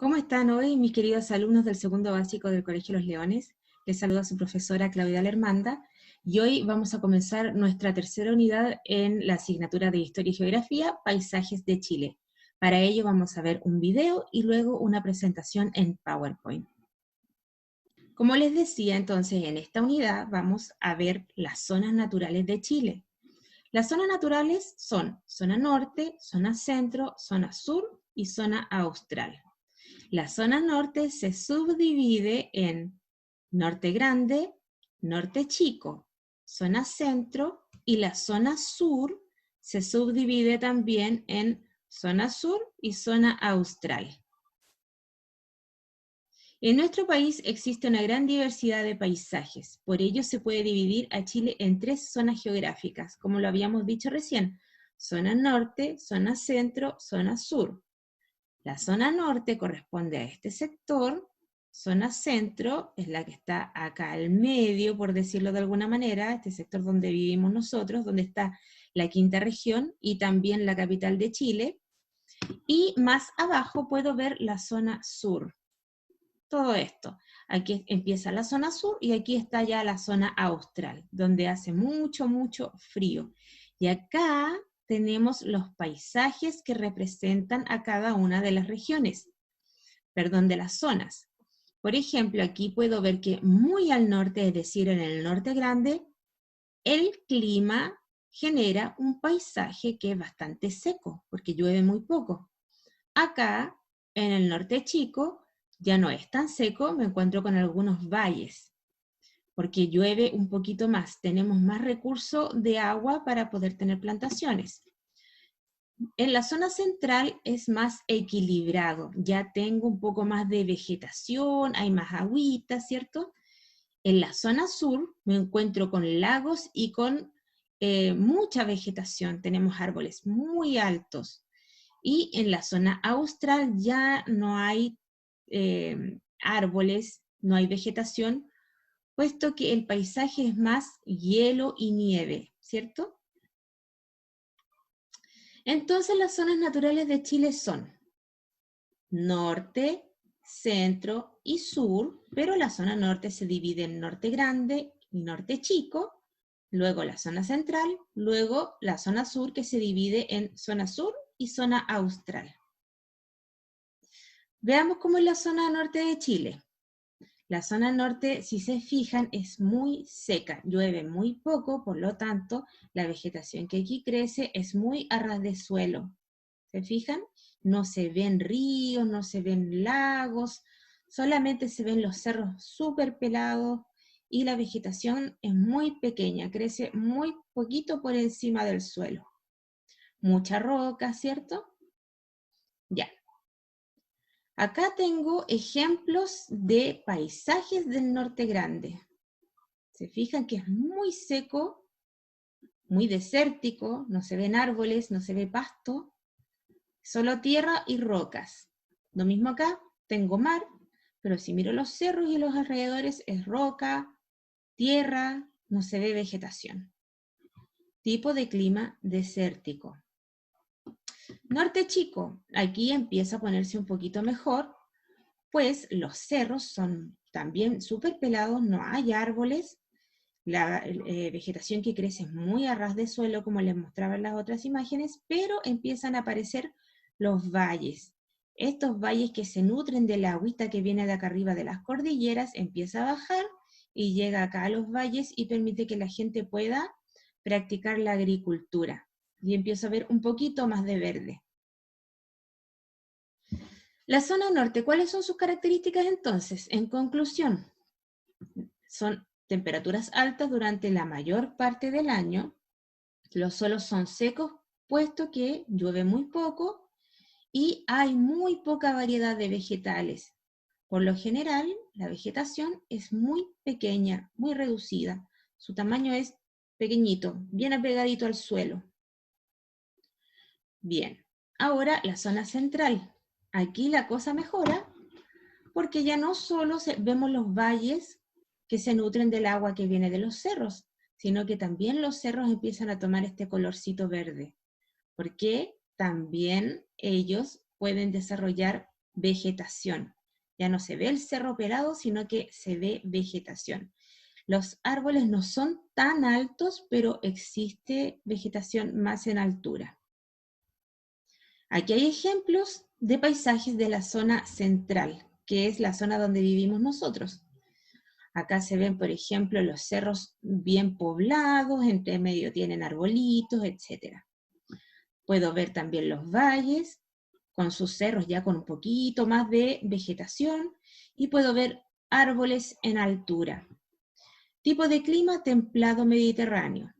¿Cómo están hoy mis queridos alumnos del segundo básico del Colegio Los Leones? Les saluda su profesora Claudia Lermanda y hoy vamos a comenzar nuestra tercera unidad en la asignatura de Historia y Geografía, Paisajes de Chile. Para ello vamos a ver un video y luego una presentación en PowerPoint. Como les decía, entonces, en esta unidad vamos a ver las zonas naturales de Chile. Las zonas naturales son zona norte, zona centro, zona sur y zona austral. La zona norte se subdivide en norte grande, norte chico, zona centro, y la zona sur se subdivide también en zona sur y zona austral. En nuestro país existe una gran diversidad de paisajes, por ello se puede dividir a Chile en tres zonas geográficas, como lo habíamos dicho recién: zona norte, zona centro, zona sur. La zona norte corresponde a este sector, zona centro es la que está acá al medio, por decirlo de alguna manera, este sector donde vivimos nosotros, donde está la quinta región y también la capital de Chile, y más abajo puedo ver la zona sur. Todo esto. Aquí empieza la zona sur y aquí está ya la zona austral, donde hace mucho, mucho frío. Y acá tenemos los paisajes que representan a cada una de las regiones, perdón, de las zonas. Por ejemplo, aquí puedo ver que muy al norte, es decir, en el norte grande, el clima genera un paisaje que es bastante seco, porque llueve muy poco. Acá, en el norte chico, ya no es tan seco, me encuentro con algunos valles, porque llueve un poquito más, tenemos más recurso de agua para poder tener plantaciones. En la zona central es más equilibrado, ya tengo un poco más de vegetación, hay más agüita, ¿cierto? En la zona sur me encuentro con lagos y con mucha vegetación, tenemos árboles muy altos. Y en la zona austral ya no hay árboles, no hay vegetación, puesto que el paisaje es más hielo y nieve, ¿cierto? Entonces las zonas naturales de Chile son norte, centro y sur, pero la zona norte se divide en norte grande y norte chico, luego la zona central, luego la zona sur que se divide en zona sur y zona austral. Veamos cómo es la zona norte de Chile. La zona norte, si se fijan, es muy seca, llueve muy poco, por lo tanto, la vegetación que aquí crece es muy a ras de suelo. ¿Se fijan? No se ven ríos, no se ven lagos, solamente se ven los cerros súper pelados y la vegetación es muy pequeña, crece muy poquito por encima del suelo. Mucha roca, ¿cierto? Ya. Acá tengo ejemplos de paisajes del norte grande. Se fijan que es muy seco, muy desértico, no se ven árboles, no se ve pasto, solo tierra y rocas. Lo mismo acá, tengo mar, pero si miro los cerros y los alrededores es roca, tierra, no se ve vegetación. Tipo de clima desértico. Norte chico, aquí empieza a ponerse un poquito mejor, pues los cerros son también súper pelados, no hay árboles, la vegetación que crece es muy a ras de suelo, como les mostraba en las otras imágenes, pero empiezan a aparecer los valles. Estos valles que se nutren de la agüita que viene de acá arriba de las cordilleras, empieza a bajar y llega acá a los valles y permite que la gente pueda practicar la agricultura. Y empieza a ver un poquito más de verde. La zona norte, ¿cuáles son sus características entonces? En conclusión, son temperaturas altas durante la mayor parte del año, los suelos son secos, puesto que llueve muy poco, y hay muy poca variedad de vegetales. Por lo general, la vegetación es muy pequeña, muy reducida. Su tamaño es pequeñito, bien apegadito al suelo. Bien, ahora la zona central. Aquí la cosa mejora porque ya no solo vemos los valles que se nutren del agua que viene de los cerros, sino que también los cerros empiezan a tomar este colorcito verde, porque también ellos pueden desarrollar vegetación. Ya no se ve el cerro pelado, sino que se ve vegetación. Los árboles no son tan altos, pero existe vegetación más en altura. Aquí hay ejemplos de paisajes de la zona central, que es la zona donde vivimos nosotros. Acá se ven, por ejemplo, los cerros bien poblados, entre medio tienen arbolitos, etc. Puedo ver también los valles, con sus cerros ya con un poquito más de vegetación, y puedo ver árboles en altura. Tipo de clima templado mediterráneo.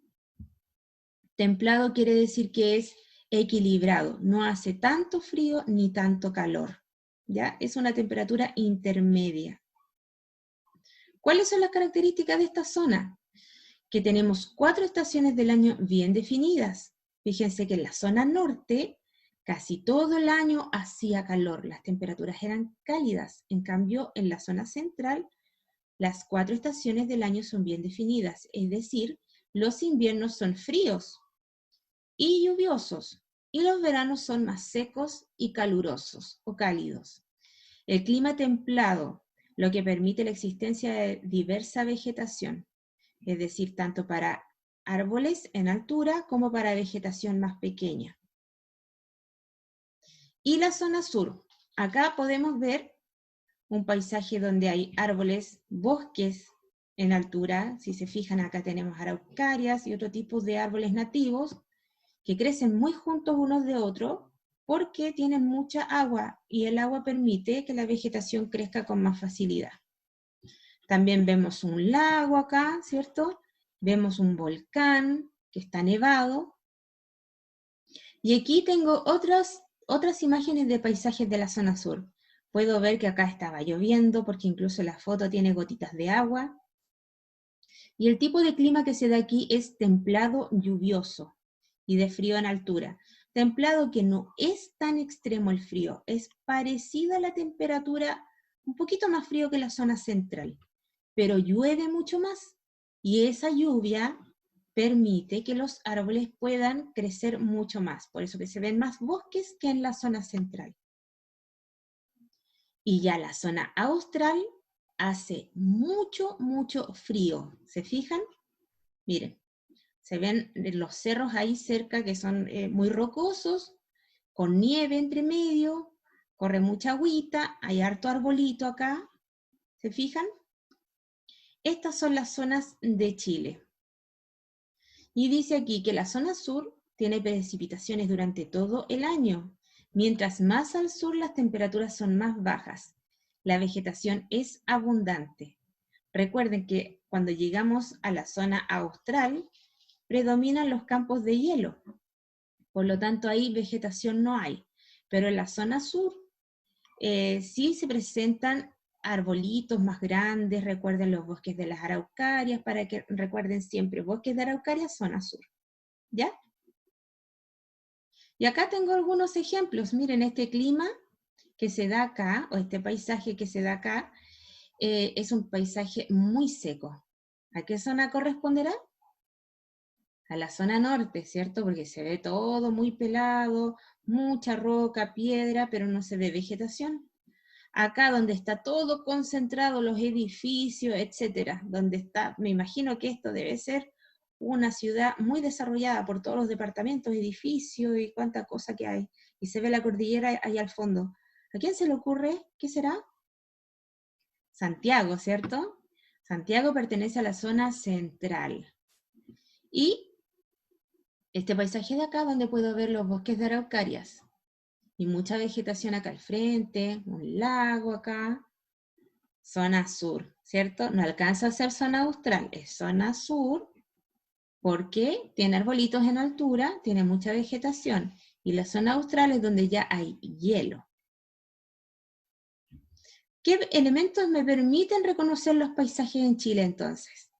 Templado quiere decir que es equilibrado, no hace tanto frío ni tanto calor. ¿Ya? Es una temperatura intermedia. ¿Cuáles son las características de esta zona? Que tenemos 4 estaciones del año bien definidas. Fíjense que en la zona norte casi todo el año hacía calor, las temperaturas eran cálidas. En cambio, en la zona central, las 4 estaciones del año son bien definidas, es decir, los inviernos son fríos y lluviosos, y los veranos son más secos y calurosos o cálidos. El clima templado, lo que permite la existencia de diversa vegetación, es decir, tanto para árboles en altura como para vegetación más pequeña. Y la zona sur, acá podemos ver un paisaje donde hay árboles, bosques en altura. Si se fijan, acá tenemos araucarias y otro tipo de árboles nativos que crecen muy juntos unos de otros porque tienen mucha agua y el agua permite que la vegetación crezca con más facilidad. También vemos un lago acá, ¿cierto? Vemos un volcán que está nevado. Y aquí tengo otras imágenes de paisajes de la zona sur. Puedo ver que acá estaba lloviendo porque incluso la foto tiene gotitas de agua. Y el tipo de clima que se da aquí es templado lluvioso y de frío en altura. Templado que no es tan extremo el frío, es parecida a la temperatura, un poquito más frío que la zona central, pero llueve mucho más. Y esa lluvia permite que los árboles puedan crecer mucho más. Por eso que se ven más bosques que en la zona central. Y ya la zona austral hace mucho, mucho frío. ¿Se fijan? Miren, se ven los cerros ahí cerca que son muy rocosos, con nieve entre medio, corre mucha agüita, hay harto arbolito acá. ¿Se fijan? Estas son las zonas de Chile. Y dice aquí que la zona sur tiene precipitaciones durante todo el año. Mientras más al sur las temperaturas son más bajas. La vegetación es abundante. Recuerden que cuando llegamos a la zona austral, predominan los campos de hielo. Por lo tanto, ahí vegetación no hay. Pero en la zona sur sí se presentan arbolitos más grandes, recuerden los bosques de las araucarias, para que recuerden siempre, bosques de araucarias, zona sur. ¿Ya? Y acá tengo algunos ejemplos. Miren, este clima que se da acá, o este paisaje que se da acá, es un paisaje muy seco. ¿A qué zona corresponderá? A la zona norte, ¿cierto? Porque se ve todo muy pelado, mucha roca, piedra, pero no se ve vegetación. Acá donde está todo concentrado, los edificios, etcétera, donde está, me imagino que esto debe ser una ciudad muy desarrollada por todos los departamentos, edificios y cuánta cosa que hay. Y se ve la cordillera ahí al fondo. ¿A quién se le ocurre? ¿Qué será? Santiago, ¿cierto? Santiago pertenece a la zona central. Y este paisaje de acá, donde puedo ver los bosques de araucarias. Y mucha vegetación acá al frente, un lago acá. Zona sur, ¿cierto? No alcanza a ser zona austral, es zona sur porque tiene arbolitos en altura, tiene mucha vegetación. Y la zona austral es donde ya hay hielo. ¿Qué elementos me permiten reconocer los paisajes en Chile entonces?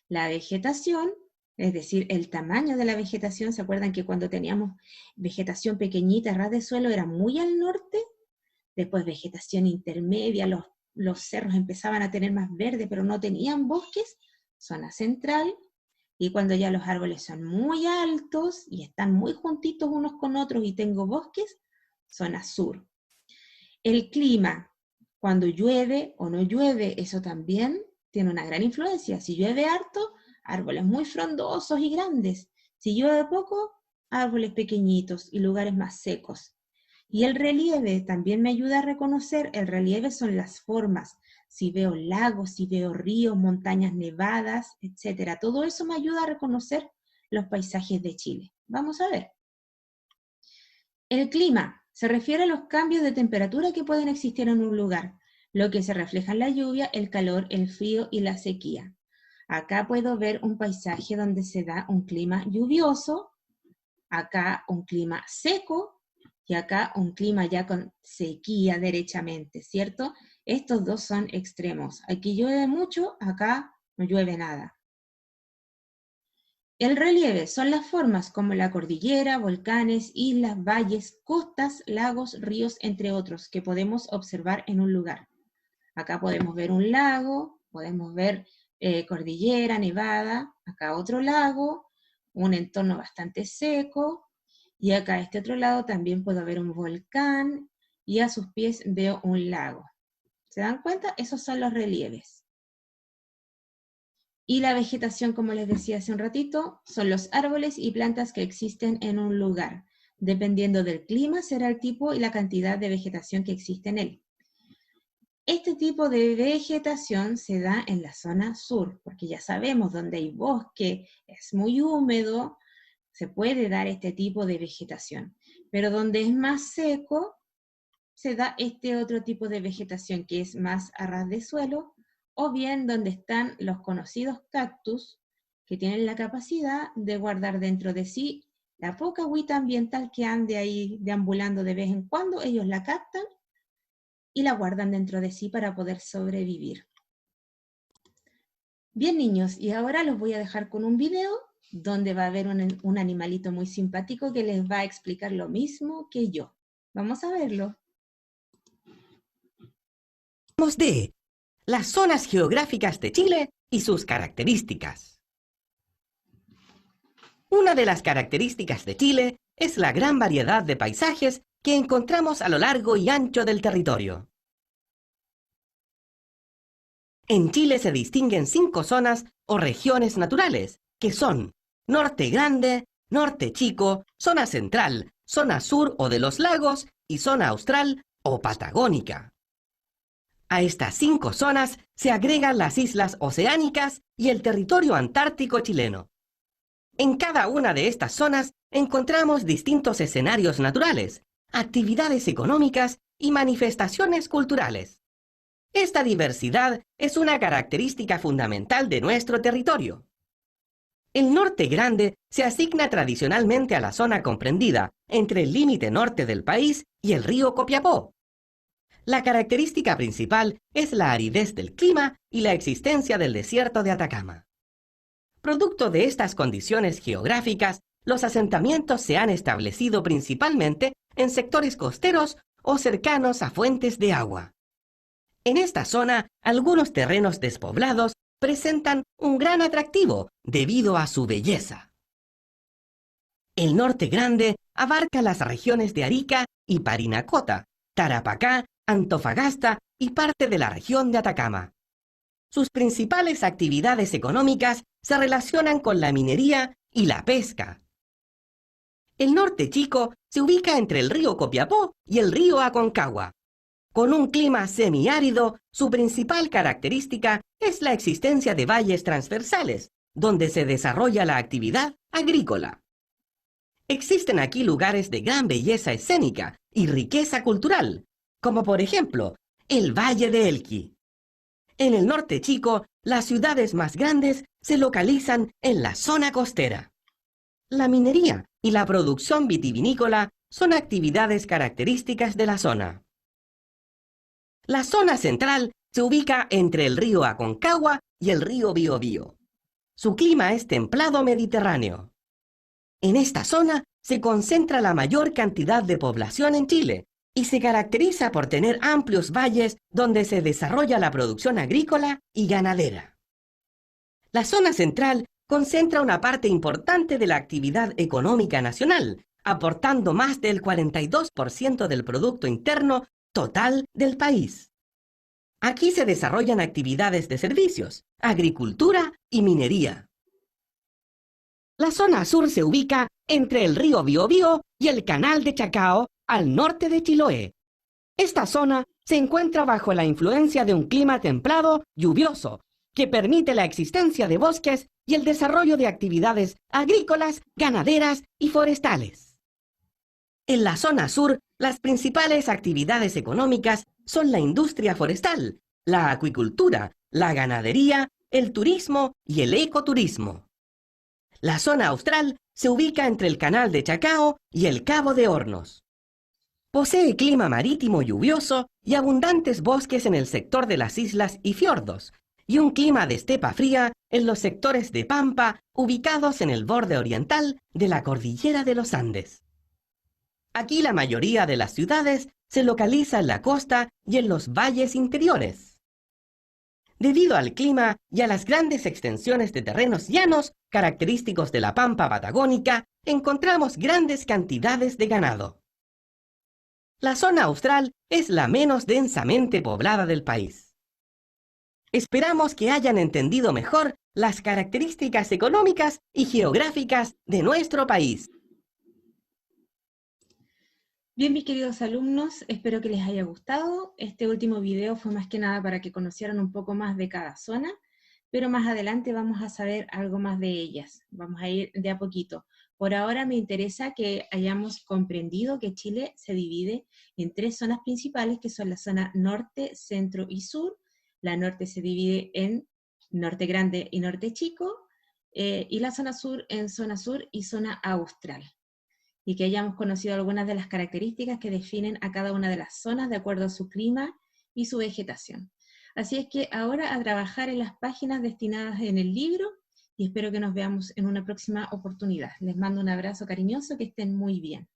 La vegetación, es decir, el tamaño de la vegetación. ¿Se acuerdan que cuando teníamos vegetación pequeñita, ras de suelo, era muy al norte? Después vegetación intermedia, los cerros empezaban a tener más verde, pero no tenían bosques, zona central. Y cuando ya los árboles son muy altos y están muy juntitos unos con otros y tengo bosques, zona sur. El clima, cuando llueve o no llueve, eso también tiene una gran influencia. Si llueve harto, árboles muy frondosos y grandes. Si llueve poco, árboles pequeñitos y lugares más secos. Y el relieve también me ayuda a reconocer, el relieve son las formas. Si veo lagos, si veo ríos, montañas nevadas, etcétera. Todo eso me ayuda a reconocer los paisajes de Chile. Vamos a ver. El clima se refiere a los cambios de temperatura que pueden existir en un lugar, lo que se refleja en la lluvia, el calor, el frío y la sequía. Acá puedo ver un paisaje donde se da un clima lluvioso, acá un clima seco y acá un clima ya con sequía derechamente, ¿cierto? Estos dos son extremos. Aquí llueve mucho, acá no llueve nada. El relieve son las formas como la cordillera, volcanes, islas, valles, costas, lagos, ríos, entre otros, que podemos observar en un lugar. Acá podemos ver un lago, podemos ver cordillera, nevada, acá otro lago, un entorno bastante seco, y acá a este otro lado también puedo ver un volcán, y a sus pies veo un lago. ¿Se dan cuenta? Esos son los relieves. Y la vegetación, como les decía hace un ratito, son los árboles y plantas que existen en un lugar. Dependiendo del clima, será el tipo y la cantidad de vegetación que existe en él. Este tipo de vegetación se da en la zona sur, porque ya sabemos, donde hay bosque, es muy húmedo, se puede dar este tipo de vegetación. Pero donde es más seco, se da este otro tipo de vegetación, que es más a ras de suelo, o bien donde están los conocidos cactus, que tienen la capacidad de guardar dentro de sí la poca agüita ambiental que ande ahí deambulando de vez en cuando, ellos la captan y la guardan dentro de sí para poder sobrevivir. Bien, niños, y ahora los voy a dejar con un video donde va a haber un animalito muy simpático que les va a explicar lo mismo que yo. Vamos a verlo. De las zonas geográficas de Chile y sus características. Una de las características de Chile es la gran variedad de paisajes que encontramos a lo largo y ancho del territorio. En Chile se distinguen 5 zonas o regiones naturales, que son Norte Grande, Norte Chico, Zona Central, Zona Sur o de los Lagos y Zona Austral o Patagónica. A estas 5 zonas se agregan las islas oceánicas y el territorio antártico chileno. En cada una de estas zonas encontramos distintos escenarios naturales, actividades económicas y manifestaciones culturales. Esta diversidad es una característica fundamental de nuestro territorio. El Norte Grande se asigna tradicionalmente a la zona comprendida entre el límite norte del país y el río Copiapó. La característica principal es la aridez del clima y la existencia del desierto de Atacama. Producto de estas condiciones geográficas, los asentamientos se han establecido principalmente en sectores costeros o cercanos a fuentes de agua. En esta zona, algunos terrenos despoblados presentan un gran atractivo debido a su belleza. El Norte Grande abarca las regiones de Arica y Parinacota, Tarapacá, Antofagasta y parte de la región de Atacama. Sus principales actividades económicas se relacionan con la minería y la pesca. El Norte Chico se ubica entre el río Copiapó y el río Aconcagua. Con un clima semiárido, su principal característica es la existencia de valles transversales, donde se desarrolla la actividad agrícola. Existen aquí lugares de gran belleza escénica y riqueza cultural, como por ejemplo, el Valle de Elqui. En el Norte Chico, las ciudades más grandes se localizan en la zona costera. La minería y la producción vitivinícola son actividades características de la zona. La zona central se ubica entre el río Aconcagua y el río Biobío. Su clima es templado mediterráneo. En esta zona se concentra la mayor cantidad de población en Chile y se caracteriza por tener amplios valles donde se desarrolla la producción agrícola y ganadera. La zona central concentra una parte importante de la actividad económica nacional, aportando más del 42% del Producto Interno total del país. Aquí se desarrollan actividades de servicios, agricultura y minería. La zona sur se ubica entre el río Biobío y el canal de Chacao, al norte de Chiloé. Esta zona se encuentra bajo la influencia de un clima templado, lluvioso, que permite la existencia de bosques y el desarrollo de actividades agrícolas, ganaderas y forestales. En la zona sur, las principales actividades económicas son la industria forestal, la acuicultura, la ganadería, el turismo y el ecoturismo. La zona austral se ubica entre el canal de Chacao y el Cabo de Hornos. Posee clima marítimo lluvioso y abundantes bosques en el sector de las islas y fiordos, y un clima de estepa fría en los sectores de pampa ubicados en el borde oriental de la cordillera de los Andes. Aquí la mayoría de las ciudades se localiza en la costa y en los valles interiores. Debido al clima y a las grandes extensiones de terrenos llanos característicos de la pampa patagónica, encontramos grandes cantidades de ganado. La zona austral es la menos densamente poblada del país. Esperamos que hayan entendido mejor las características económicas y geográficas de nuestro país. Bien, mis queridos alumnos, espero que les haya gustado. Este último video fue más que nada para que conocieran un poco más de cada zona, pero más adelante vamos a saber algo más de ellas. Vamos a ir de a poquito. Por ahora me interesa que hayamos comprendido que Chile se divide en 3 zonas principales, que son la zona norte, centro y sur. La norte se divide en norte grande y norte chico, y la zona sur en zona sur y zona austral. Y que hayamos conocido algunas de las características que definen a cada una de las zonas de acuerdo a su clima y su vegetación. Así es que ahora a trabajar en las páginas destinadas en el libro y espero que nos veamos en una próxima oportunidad. Les mando un abrazo cariñoso, que estén muy bien.